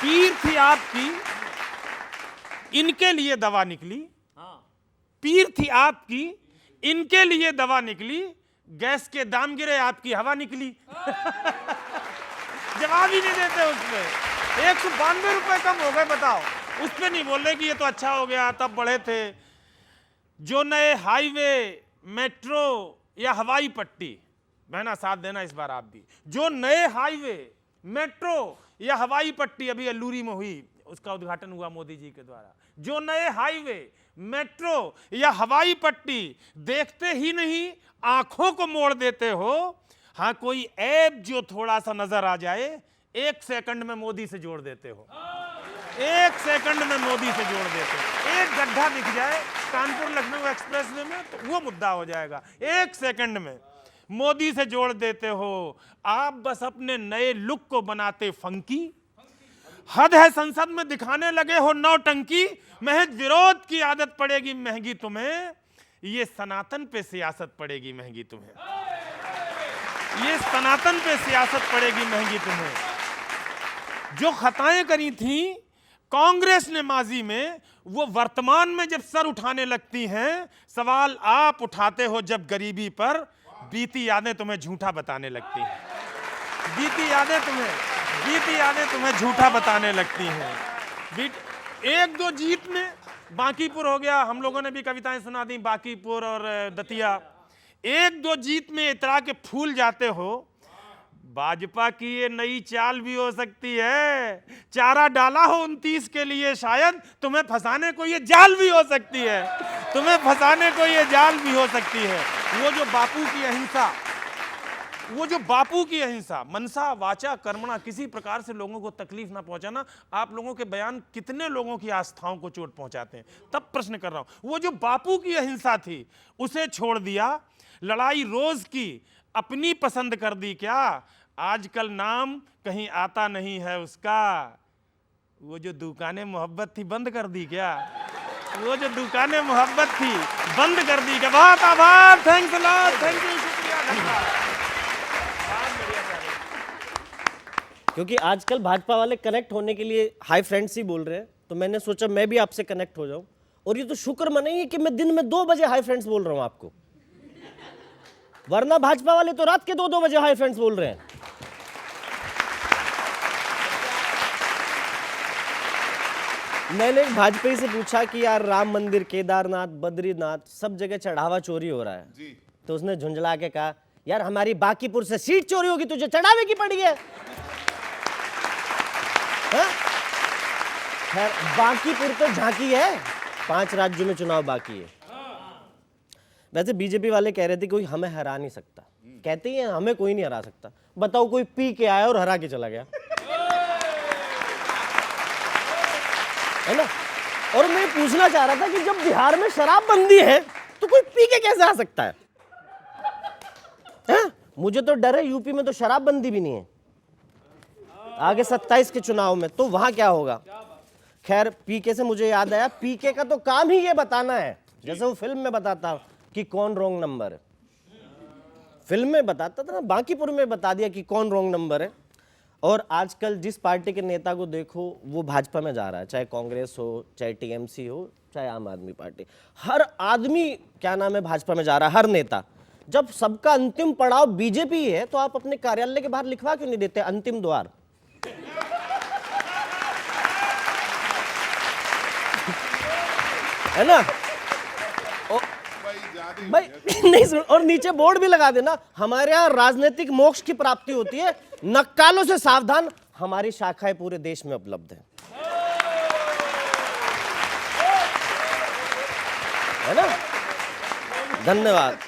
S6: पीर थी आपकी, इनके लिए दवा निकली। पीर थी आपकी, इनके लिए दवा निकली, गैस के दाम गिरे आपकी हवा निकली। जवाब ही नहीं देते उसमें। 192 रुपए कम हो गए, बताओ। उस पर नहीं बोल रहे कि ये तो अच्छा हो गया तब बढ़े थे। जो नए हाईवे, मेट्रो या हवाई पट्टी, बहना साथ देना इस बार आप भी, जो नए हाईवे, मेट्रो या हवाई पट्टी अभी अल्लूरी में हुई, उसका उद्घाटन हुआ मोदी जी के द्वारा। जो नए हाईवे, मेट्रो या हवाई पट्टी देखते ही नहीं आंखों को मोड़ देते हो। हाँ, कोई ऐप जो थोड़ा सा नजर आ जाए 1 सेकंड में मोदी से जोड़ देते हो। 1 सेकंड में मोदी से जोड़ देते हो। एक गड्ढा दिख जाए कानपुर लखनऊ एक्सप्रेसवे में तो वो मुद्दा हो जाएगा। 1 सेकंड में मोदी से जोड़ देते हो। आप बस अपने नए लुक को बनाते फंकी। हद है संसद में दिखाने लगे हो नौटंकी। महज विरोध की आदत पड़ेगी महंगी तुम्हें, ये सनातन पे सियासत पड़ेगी महंगी तुम्हें। ये सनातन पे सियासत पड़ेगी महंगी तुम्हें। जो खताएं करी थी कांग्रेस ने माजी में, वो वर्तमान में जब सर उठाने लगती हैं, सवाल आप उठाते हो जब गरीबी पर, बीती यादें तुम्हें झूठा बताने लगती हैं। बीती यादें तुम्हें झूठा बताने लगती हैं। 1-2 जीत में बांकीपुर हो गया, हम लोगों ने भी कविताएं सुना दी, बांकीपुर और दतिया। 1-2 जीत में इतरा के फूल जाते हो।
S10: भाजपा की ये नई चाल भी हो सकती है। चारा डाला हो 29 के लिए, शायद तुम्हें फंसाने को ये जाल भी हो सकती है, तुम्हें फंसाने को ये जाल भी हो सकती है। वो जो बापू की अहिंसा, वो जो बापू की अहिंसा, मनसा वाचा कर्मणा, किसी प्रकार से लोगों को तकलीफ ना पहुंचाना, आप लोगों के बयान कितने लोगों की आस्थाओं को चोट पहुंचाते हैं, तब प्रश्न कर रहा हूं। वो जो बापू की अहिंसा थी उसे छोड़ दिया, लड़ाई रोज की अपनी पसंद कर दी क्या? आजकल नाम कहीं आता नहीं है उसका। वो जो दुकानें मोहब्बत थी बंद कर दी क्या? वो जो दुकानें मोहब्बत थी बंद कर दी क्या? बहुत आभार, thanks a lot, thank you, शुक्रिया, धन्यवाद।
S8: क्योंकि आजकल भाजपा वाले कनेक्ट होने के लिए हाय फ्रेंड्स ही बोल रहे हैं, तो मैंने सोचा मैं भी आपसे कनेक्ट हो जाऊं। और ये तो शुक्र मनाइए कि मैं दिन में 2 बजे हाय फ्रेंड्स बोल रहा हूं आपको, वरना भाजपा वाले तो रात के 2-2 बजे हाय फ्रेंड्स बोल रहे हैं। मैंने एक भाजपाई से पूछा कि यार राम मंदिर, केदारनाथ, बद्रीनाथ सब जगह चढ़ावा चोरी हो रहा है जी। तो उसने झुंझला के कहा यार हमारी बांकीपुर से सीट चोरी होगी, तुझे चढ़ावे की पड़ी है। खैर बांकीपुर तो झांकी है, 5 राज्यों में चुनाव बाकी है। वैसे बीजेपी वाले कह रहे थे कोई हमें हरा नहीं सकता, कहते हैं हमें कोई नहीं हरा सकता। बताओ कोई पी के आया और हरा के चला गया, है ना? और मैं पूछना चाह रहा था कि जब बिहार में शराबबंदी है तो कोई पी के कैसे आ सकता है? मुझे तो डर है यूपी में तो शराबबंदी भी नहीं है, आगे 27 के चुनाव में तो वहां क्या होगा। खैर पीके से मुझे याद आया, पीके का तो काम ही ये बताना है, जैसे वो फिल्म में बताता कि कौन रॉन्ग नंबर है। फिल्म में बताता था ना, बांकीपुर में बता दिया कि कौन रॉन्ग नंबर है। और आजकल जिस पार्टी के नेता को देखो वो भाजपा में जा रहा है, चाहे कांग्रेस हो, चाहे टीएमसी हो, चाहे आम आदमी पार्टी, हर आदमी क्या नाम है भाजपा में जा रहा है, हर नेता। जब सबका अंतिम पड़ाव बीजेपी है तो आप अपने कार्यालय के बाहर लिखवा क्यों नहीं देते अंतिम द्वार? है ना? भाई नहीं सुन, और नीचे बोर्ड भी लगा देना, हमारे यहाँ राजनीतिक मोक्ष की प्राप्ति होती है, नक्कालों से सावधान, हमारी शाखाएं पूरे देश में उपलब्ध है ना? धन्यवाद।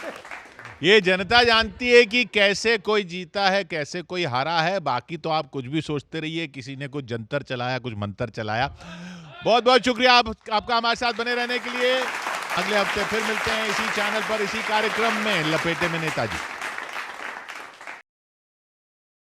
S9: ये जनता जानती है कि कैसे कोई जीता है, कैसे कोई हारा है। बाकी तो आप कुछ भी सोचते रहिए, किसी ने कुछ जंतर चलाया, कुछ मंतर चलाया। बहुत बहुत शुक्रिया आपका हमारे साथ बने रहने के लिए। अगले हफ्ते फिर मिलते हैं इसी चैनल पर, इसी कार्यक्रम में लपेटे में नेताजी।